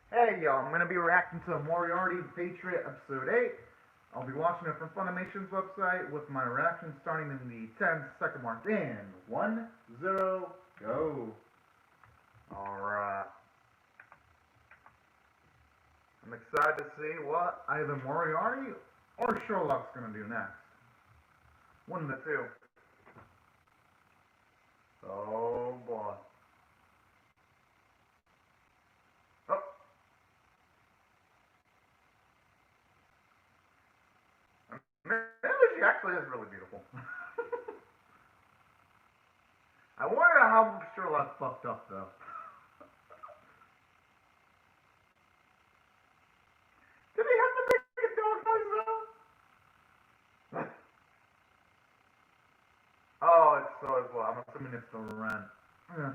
Hey y'all, I'm gonna be reacting to Moriarty the Patriot episode 8. I'll be watching it from Funimation's website with my reaction starting in the 10-second mark. In 1, 0, go. Alright. I'm excited to see what either Moriarty or Sherlock's gonna do next. One of the two. Oh boy. Oh. Maybe she actually is really beautiful. I wonder how Sherlock fucked up though. Did he have to make a dog noise though? Oh, it's so as well. I'm assuming it's the rent. Yeah.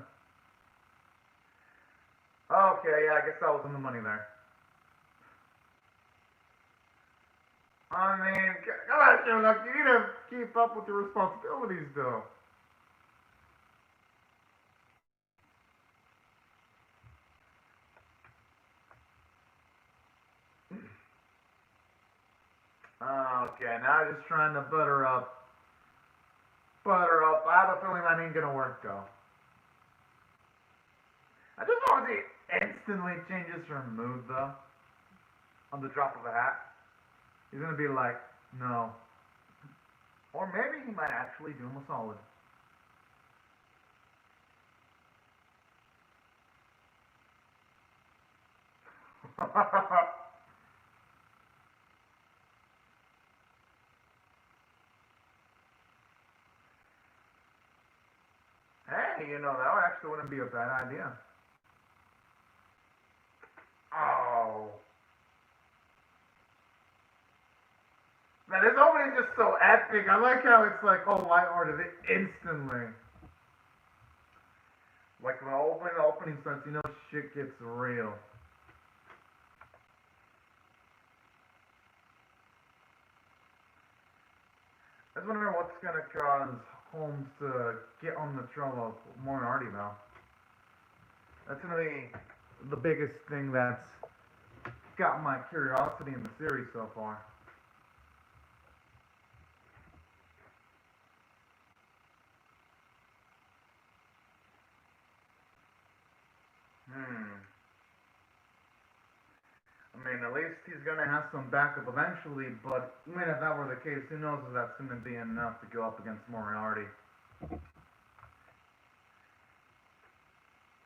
Okay, yeah, I guess I was in the money there. I mean, come on, Sherlock, you need to keep up with your responsibilities, though. Okay, now just trying to butter up. Butter up. I have a feeling that ain't gonna work, though. I just want to see instantly changes her mood, though. On the drop of a hat. He's gonna be like, no. Or maybe he might actually do him a solid. Hey, you know, that actually wouldn't be a bad idea. Oh. Man, this opening is just so epic. I like how it's like, oh, lighthearted instantly. Like when the opening starts, you know shit gets real. I was wondering what's gonna cause Holmes to get on the trail of Moriarty though. That's gonna be the biggest thing that's got my curiosity in the series so far. I mean, at least he's gonna have some backup eventually, but even if that were the case, who knows if that's gonna be enough to go up against Moriarty.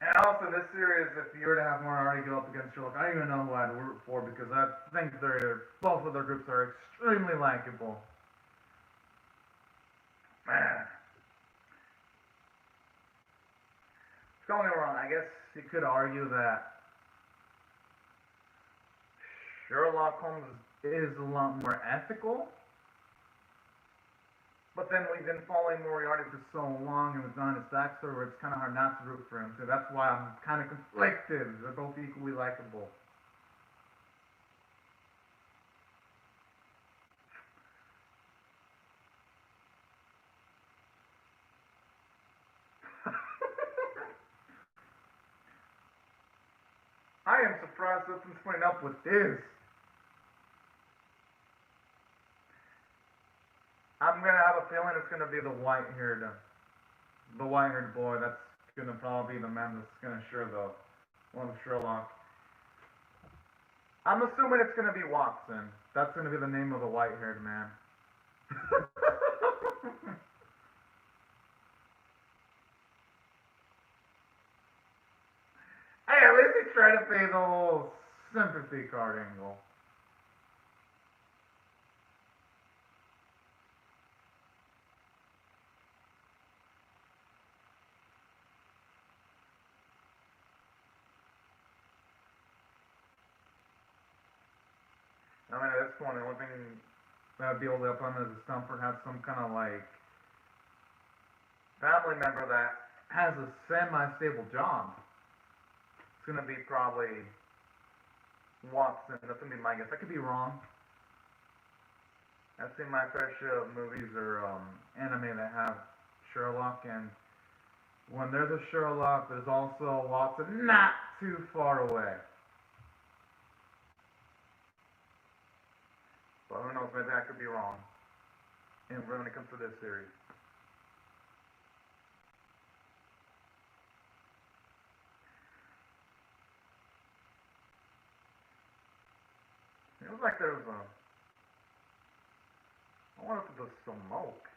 And also, this series, if you were to have Moriarty go up against Sherlock, I don't even know who I'd root for because I think both of their groups are extremely likable. Man. Don't get me wrong, I guess you could argue that Sherlock Holmes is a lot more ethical. But then we've been following Moriarty for so long and we've done his backstory where it's kind of hard not to root for him. So that's why I'm kind of conflicted. They're both equally likable. I am surprised Wilson's putting up with this. I'm gonna have a feeling it's gonna be the white-haired boy. That's gonna probably be the man that's gonna one of Sherlock. I'm assuming it's gonna be Watson. That's gonna be the name of the white-haired man. Hey, at least he tried to play the whole sympathy card angle. I mean, at this point, the only thing that would be able to help him is a stumper have some kind of like family member that has a semi-stable job. It's gonna be probably Watson. That's gonna be my guess. I could be wrong. I've seen my fair share of movies or anime that have Sherlock, and when there's a Sherlock, there's also a Watson not too far away. But who knows, maybe I could be wrong. And when it comes to this series. It was like there was a... I wonder if there's smoke.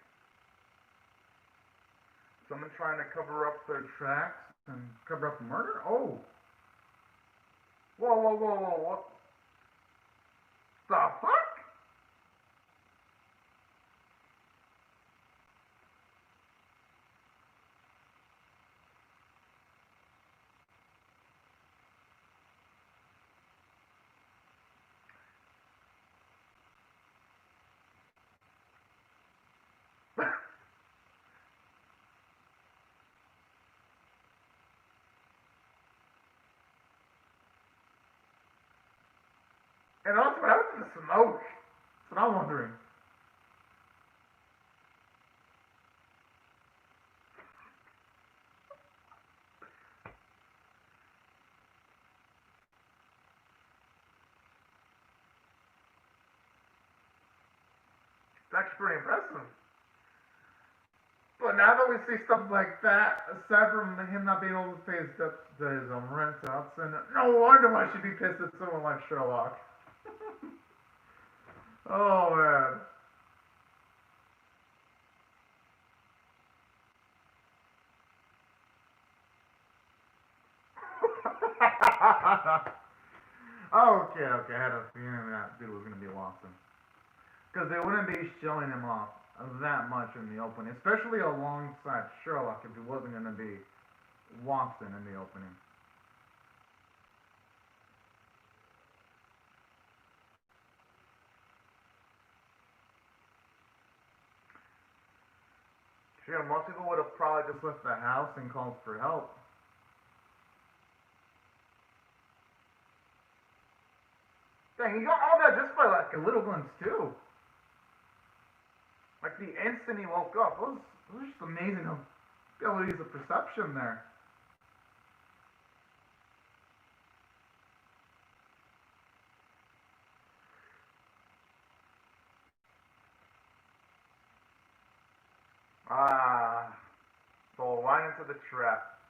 Someone trying to cover up their tracks and cover up murder? Oh! Whoa, whoa, whoa, whoa, what the fuck? And also, what happened to the smoke? That's what I'm wondering. It's actually pretty impressive. But now that we see stuff like that, aside from him not being able to pay his rent outs, and no wonder why she'd be pissed at someone like Sherlock. Oh man. Okay, I had a feeling that dude was gonna be Watson. Because they wouldn't be showing him off that much in the opening, especially alongside Sherlock if he wasn't gonna be Watson in the opening. Sure, most people would have probably just left the house and called for help. Dang, he got all that just by like a little glimpse too. Like the instant he woke up, it was just amazing abilities of perception there. Ah, so right into the trap.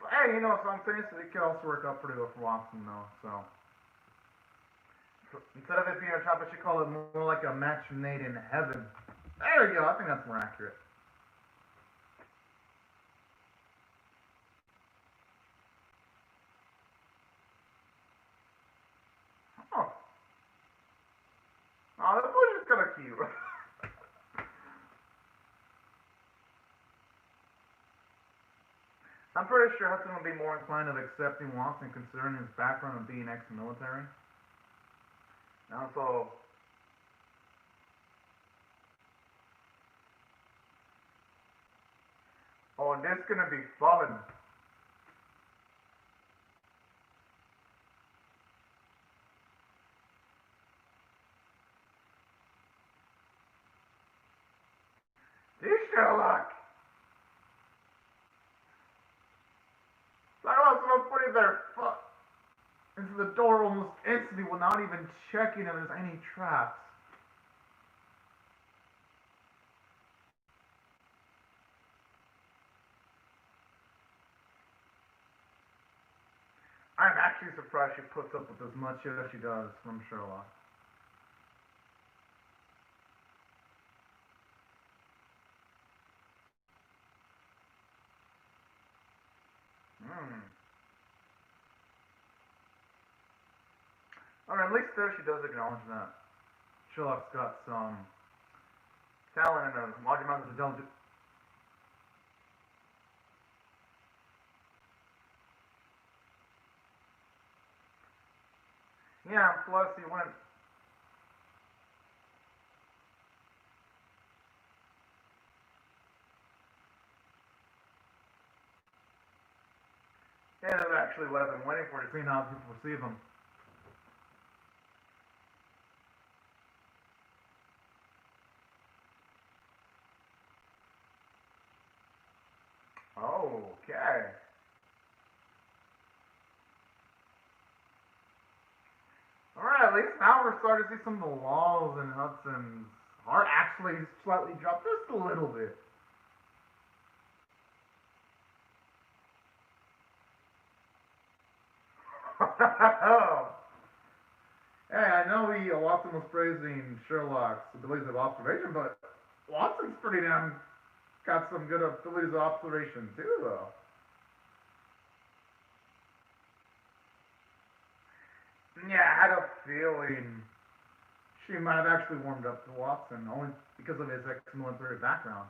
But hey, you know something? So it could also work out pretty well for Watson though. So instead of it being a trap, I should call it more like a match made in heaven. There we go. I think that's more accurate. Oh, oh, this was just kind of cute. I'm pretty sure Hudson would be more inclined of accepting Watson considering his background of being ex-military. And also, oh, this is gonna be fun. This Sherlock. Talk about someone putting their foot into the door almost instantly without even checking if there's any traps. I'm actually surprised she puts up with as much shit as she does from Sherlock. Alright, at least there she does acknowledge that Sherlock's got some talent and a large amount of intelligence. Yeah, plus he went. Yeah, that's actually what I've been waiting for to see how people receive him. Okay. Alright, at least now we're starting to see some of the walls in Hudson's heart actually slightly drop just a little bit. Hey, I know Watson was praising Sherlock's abilities of observation, but Watson's pretty damn got some good abilities of observation too, though. Yeah, I had a feeling she might have actually warmed up to Watson, only because of his ex-military background.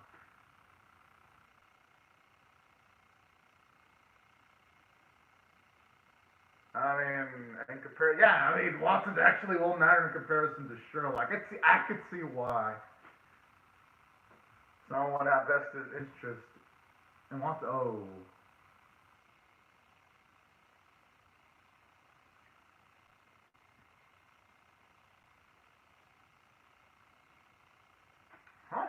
Watson's actually will matter in comparison to Sherlock. I could see why. Someone would have vested interest in Watson. Oh. Huh?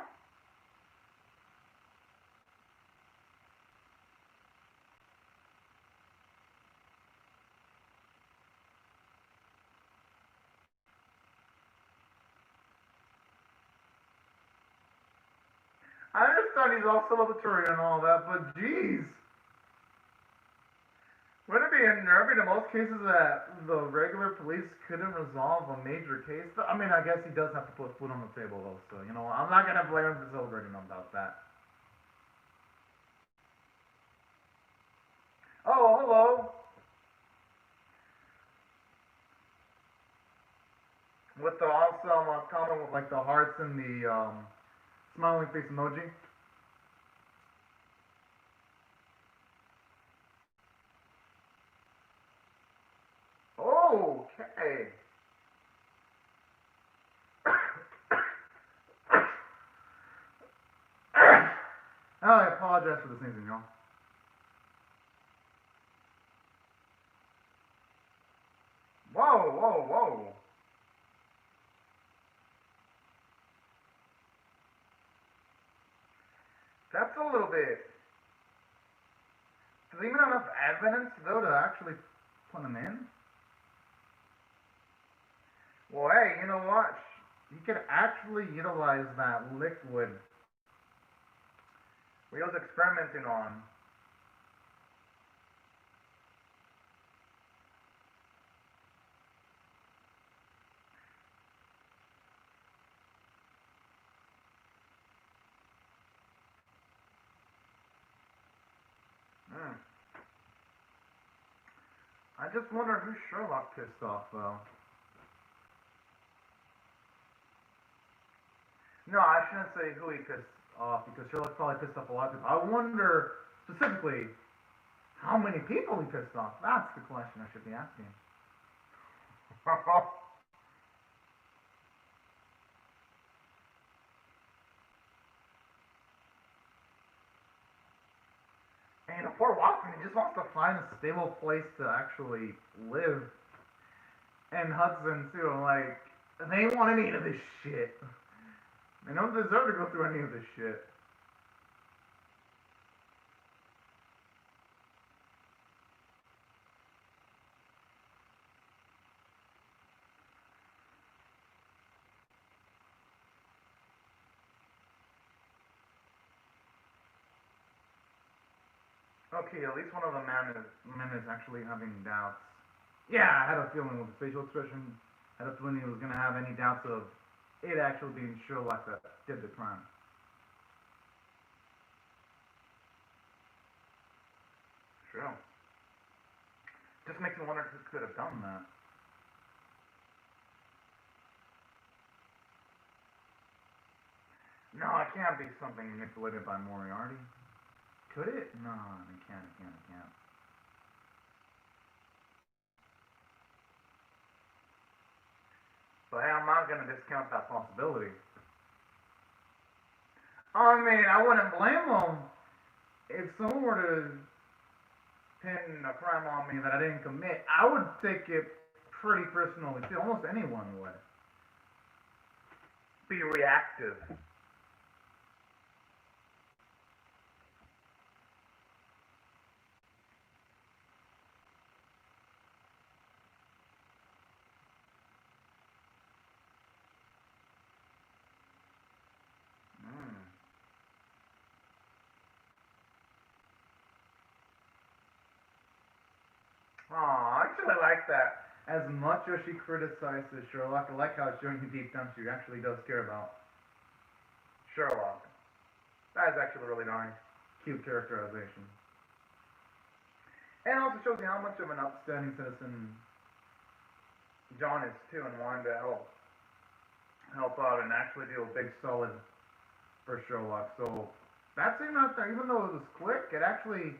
I understand he's all celebratory and all that, but geez. Wouldn't it be unnerving in most cases that the regular police couldn't resolve a major case? I guess he does have to put food on the table, though, so, I'm not going to blame him for celebrating about that. Oh, hello. With the awesome comment with, like, the hearts and the, smiling face emoji. Okay. Oh, I apologize for the sneezing, y'all. Whoa, whoa, whoa. That's a little bit. Does he even have enough evidence, though, to actually put him in? Well, hey, you know what? You could actually utilize that liquid we was experimenting on. Hmm. I just wonder who Sherlock pissed off, though. No, I shouldn't say who he pissed off because Sherlock probably pissed off a lot of people. I wonder specifically how many people he pissed off. That's the question I should be asking. And poor Watson, he just wants to find a stable place to actually live. And Hudson too, like, they ain't want any of this shit. They don't deserve to go through any of this shit. Okay, at least one of the men is actually having doubts. Yeah, I had a feeling with the facial expression. I had a feeling he was gonna have any doubts of it actually being Sherlock that did the crime. Sure. Just makes me wonder who could have done that. No, it can't be something manipulated by Moriarty. Could it? No, it can't, it can't, it can't. But hey, I'm not gonna discount that possibility. I wouldn't blame them if someone were to pin a crime on me that I didn't commit. I would take it pretty personally too. Almost anyone would be reactive. Aw, I actually like that. As much as she criticizes Sherlock, I like how it's showing you deep down she actually does care about Sherlock. That is actually really darn cute characterization. And it also shows you how much of an upstanding citizen John is too, and wanting to help out and actually do a big solid for Sherlock. So that scene right there, even though it was quick, it actually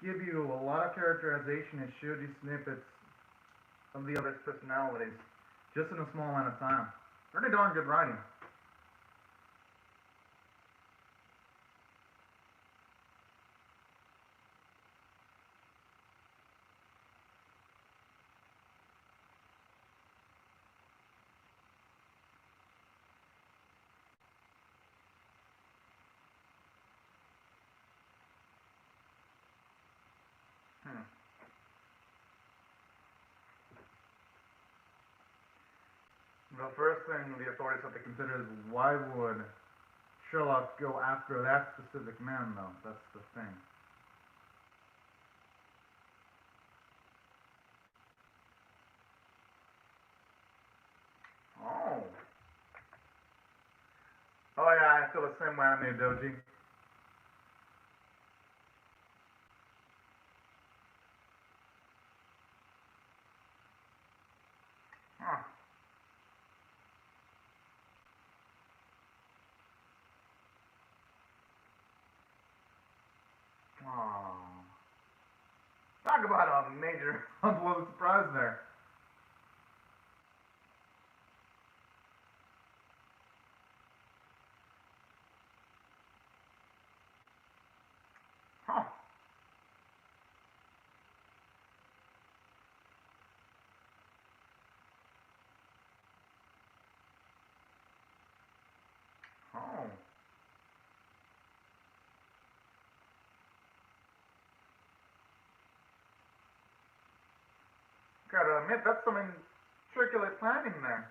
give you a lot of characterization and showed you snippets of the other's personalities just in a small amount of time. Pretty darn good writing. Hmm. The first thing the authorities have to consider is why would Sherlock go after that specific man, though? That's the thing. Oh. Oh yeah, I feel the same way I made Doji. Huh. Oh. Talk about a major unpleasant surprise there. Huh. Oh. Gotta admit, that's some intricate planning there.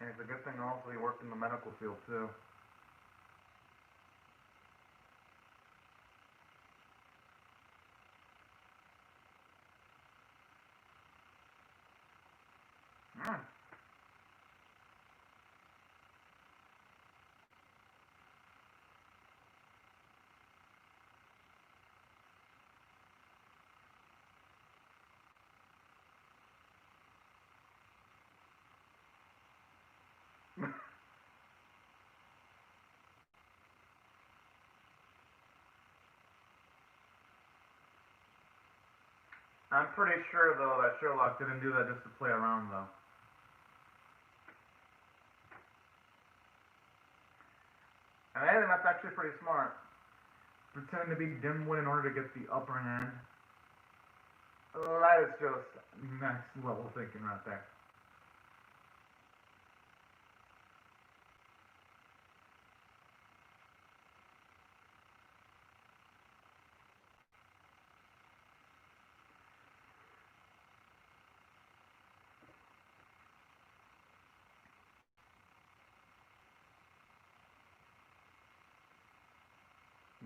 And it's a good thing also he worked in the medical field too. Mm. I'm pretty sure though that Sherlock didn't do that just to play around though. And I think that's actually pretty smart. Pretending to be dimwit in order to get the upper hand. That is just next level thinking right there.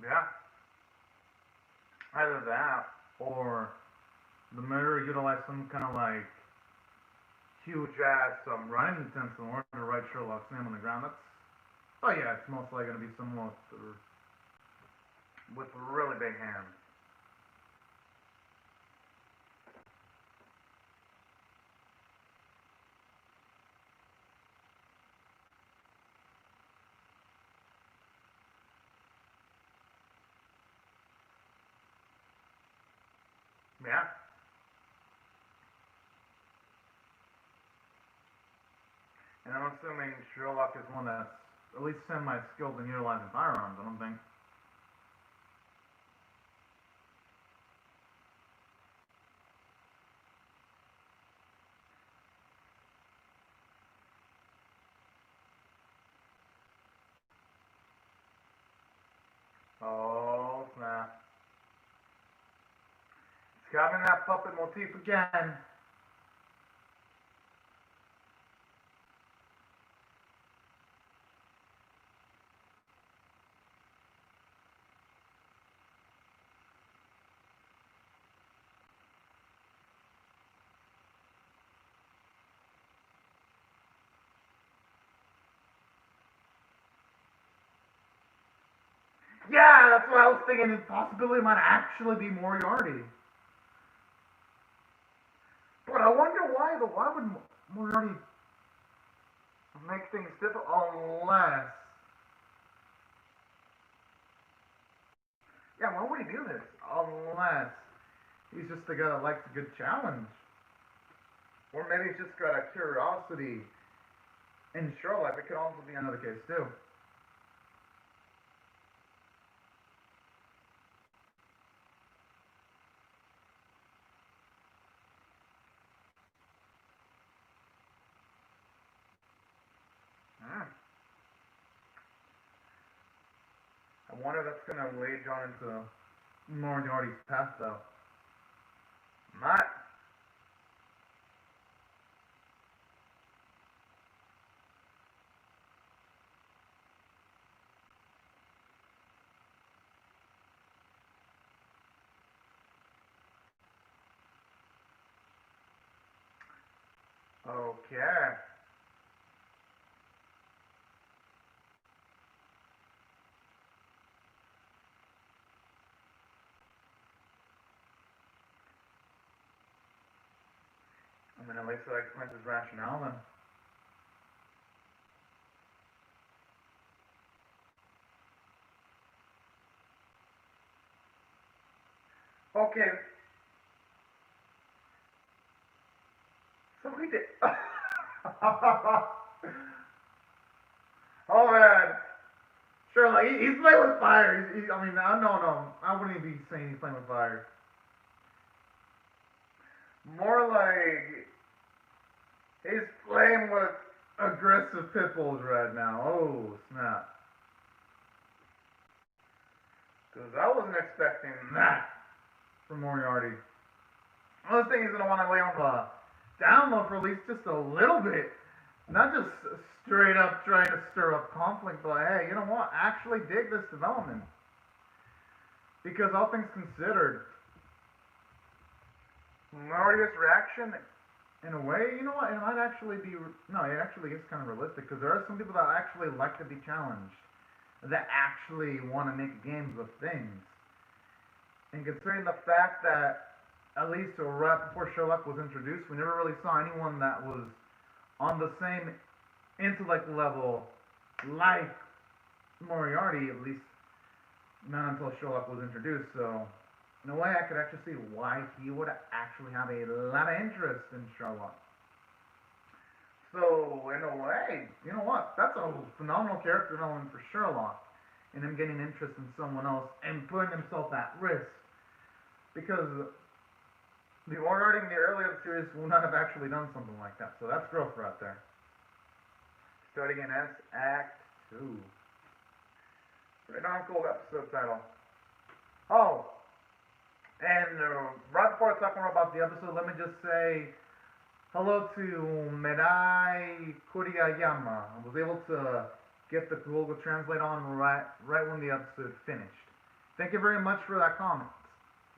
Yeah. Either that or the murderer utilized some kind of like huge ass running utensil in order to write Sherlock's name on the ground. That's oh yeah, it's most likely gonna be someone with really big hands. Yeah. And I'm assuming Sherlock is one that's at least semi-skilled in utilizing firearms, I don't think. Oh, snap. Having that puppet motif again. Yeah, that's what I was thinking. The possibility might actually be Moriarty. But I wonder why, though. Why would Moriarty make things difficult unless... Yeah, why would he do this? Unless he's just the guy that likes a good challenge. Or maybe he's just got a curiosity in Sherlock. It could also be another case, too. I wonder if that's going to lead John into Moriarty's path, though. Not. Okay. I mean, at least that explains his rationale then. Okay. So he did. Oh man. Sure, like he's playing with fire. I mean, no. I wouldn't be saying he's playing with fire. More like he's playing with aggressive pit bulls right now. Oh, snap. Because I wasn't expecting that from Moriarty. I was thinking he's going to want to lay on the down low for at least just a little bit. Not just straight up trying to stir up conflict, but hey, you know what? Actually dig this development. Because all things considered, Moriarty's reaction, in a way, you know what? It might actually be... No, it actually is kind of realistic, because there are some people that actually like to be challenged, that actually want to make games of things. And considering the fact that, at least right before Sherlock was introduced, we never really saw anyone that was on the same intellect level like Moriarty, at least not until Sherlock was introduced, so... In a way, I could actually see why he would actually have a lot of interest in Sherlock. So, in a way, you know what? That's a phenomenal character development for Sherlock. And him getting interest in someone else and putting himself at risk. Because the Moriarty in the earlier series would not have actually done something like that. So that's growth right there. Starting in Act 2. Pretty darn cool episode title. Oh! And right before I talk more about the episode, let me just say hello to Mirai Kuriyama. I was able to get the Google Translate on right when the episode finished. Thank you very much for that comment.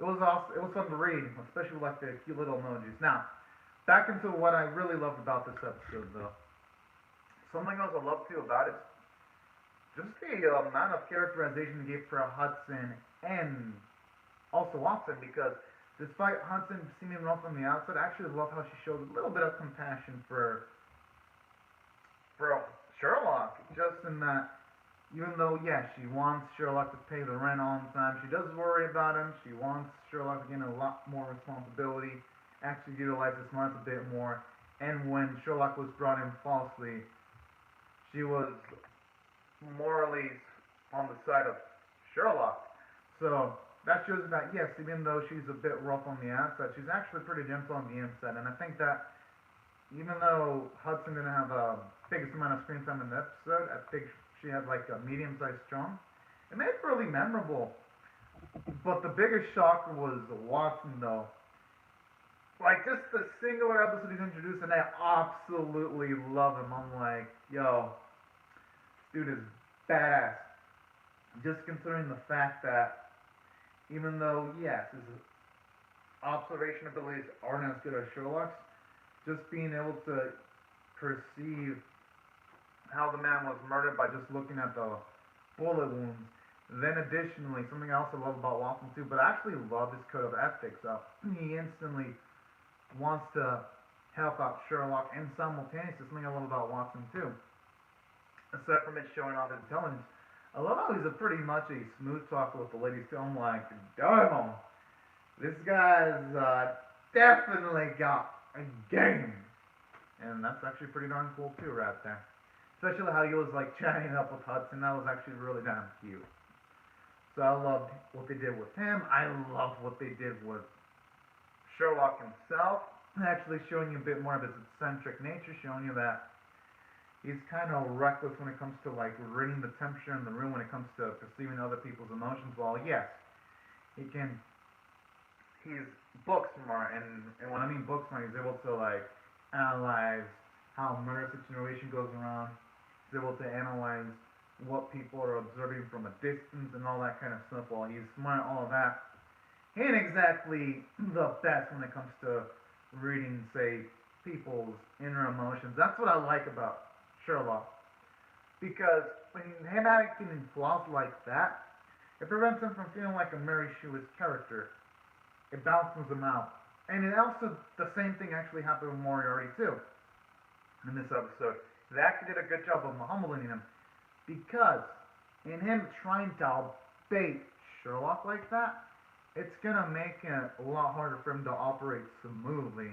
It was awesome. It was fun to read, especially with like the cute little emojis. Now, back into what I really loved about this episode, though. Something else I love too about it, just the amount of characterization they gave for Hudson and also Watson, because despite Hudson seeming rough on the outside, I actually love how she showed a little bit of compassion for Sherlock, just in that, even though, yeah, she wants Sherlock to pay the rent on time, she does worry about him, she wants Sherlock to gain a lot more responsibility, actually utilize his smarts a bit more, and when Sherlock was brought in falsely, she was morally on the side of Sherlock. So that shows that, yes, even though she's a bit rough on the outside, she's actually pretty gentle on the inside. And I think that even though Hudson didn't have the biggest amount of screen time in the episode, I think she had like a medium-sized charm. It made it really memorable. But the biggest shocker was Watson, though. like, just the singular episode he's introduced, and I absolutely love him. I'm like, yo, this dude is badass. Just considering the fact that, even though, yes, his observation abilities aren't as good as Sherlock's, just being able to perceive how the man was murdered by just looking at the bullet wounds. Then additionally, something else I love about Watson too, but I actually love his code of ethics. He instantly wants to help out Sherlock, and simultaneously, something I love about Watson too, aside from it showing off his intelligence, I love how he's a pretty much a smooth talker with the ladies too. I'm like, damn, this guy's definitely got a game. And that's actually pretty darn cool too right there. Especially how he was like chatting up with Hudson. That was actually really damn cute. So I loved what they did with him. I loved what they did with Sherlock himself. Actually showing you a bit more of his eccentric nature, showing you that he's kind of reckless when it comes to like reading the temperature in the room, when it comes to perceiving other people's emotions. While yes, he's book smart, and when I mean book smart, he's able to like analyze how a murder situation goes around. He's able to analyze what people are observing from a distance and all that kind of stuff. While he's smart, all of that, he ain't exactly the best when it comes to reading, say, people's inner emotions. That's what I like about Sherlock, because when him acting in flaws like that, it prevents him from feeling like a Mary Shew's character. It balances him out. And it also, the same thing actually happened with Moriarty too, in this episode. They actually did a good job of humbling him, because in him trying to bait Sherlock like that, it's gonna make it a lot harder for him to operate smoothly.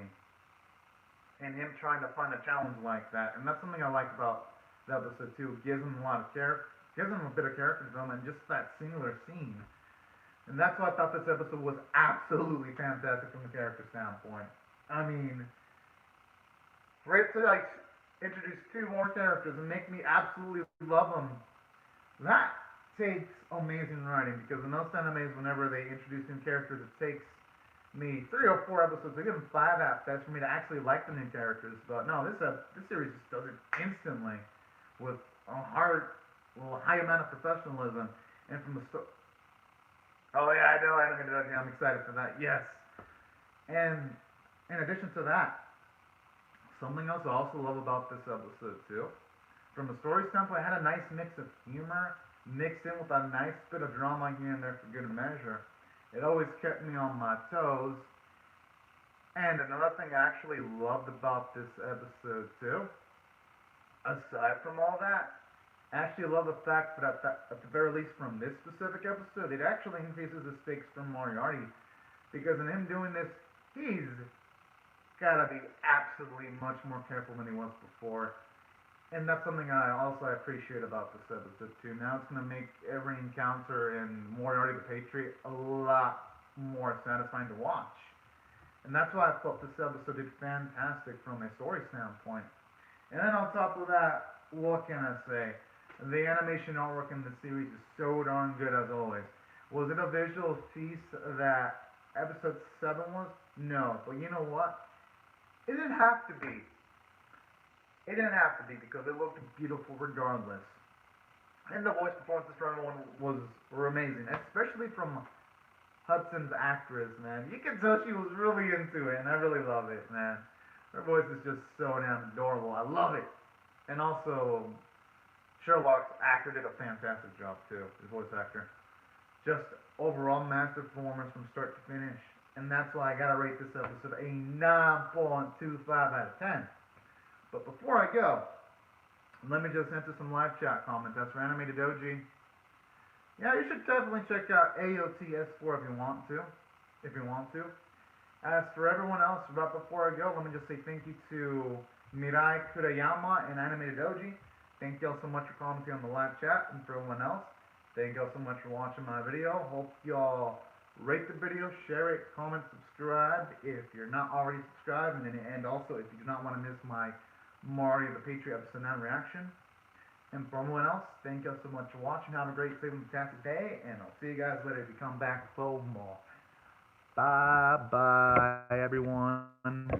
And him trying to find a challenge like that, and that's something I like about the episode too. It gives him a lot of gives him a bit of character development, just that singular scene. And that's why I thought this episode was absolutely fantastic from the character standpoint. I mean, for it to like introduce two more characters and make me absolutely love them, that takes amazing writing, because in most animes, whenever they introduce new characters, it takes me 3 or 4 episodes, or even 5 at best, for me to actually like the new characters. But no, this series just does it instantly with a high amount of professionalism, and from the oh yeah, I know, I'm excited for that. Yes, and in addition to that, something else I also love about this episode too, from a story standpoint, it had a nice mix of humor mixed in with a nice bit of drama here and there for good measure. It always kept me on my toes. And another thing I actually loved about this episode too, aside from all that, I actually love the fact that at the very least from this specific episode, it actually increases the stakes for Moriarty. Because in him doing this, he's gotta be absolutely much more careful than he was before. And that's something I also appreciate about this episode too. Now it's going to make every encounter in Moriarty the Patriot a lot more satisfying to watch. And that's why I thought this episode did fantastic from a story standpoint. And then on top of that, what can I say? The animation artwork in the series is so darn good as always. Was it a visual feast that episode 7 was? No. But you know what? It didn't have to be. It didn't have to be, because it looked beautiful regardless. And the voice performances from everyone were amazing, especially from Hudson's actress, man. You can tell she was really into it, and I really love it, man. Her voice is just so damn adorable. I love it. And also, Sherlock's actor did a fantastic job too, his voice actor. Just overall massive performance from start to finish. And that's why I gotta rate this episode a 9.25 out of 10. But before I go, let me just enter some live chat comments. That's for Animated Doji. Yeah, you should definitely check out AOTS4 if you want to. As for everyone else, right before I go, let me just say thank you to Mirai Kurayama and Animated Doji. Thank y'all so much for commenting on the live chat, and for everyone else, thank y'all so much for watching my video. Hope y'all rate the video, share it, comment, subscribe if you're not already subscribed, and also if you do not want to miss my Moriarty the Patriot episode 9 reaction. And for everyone else, thank you so much for watching. Have a great, safe, and fantastic day, and I'll see you guys later if you come back for more. Bye-bye, everyone.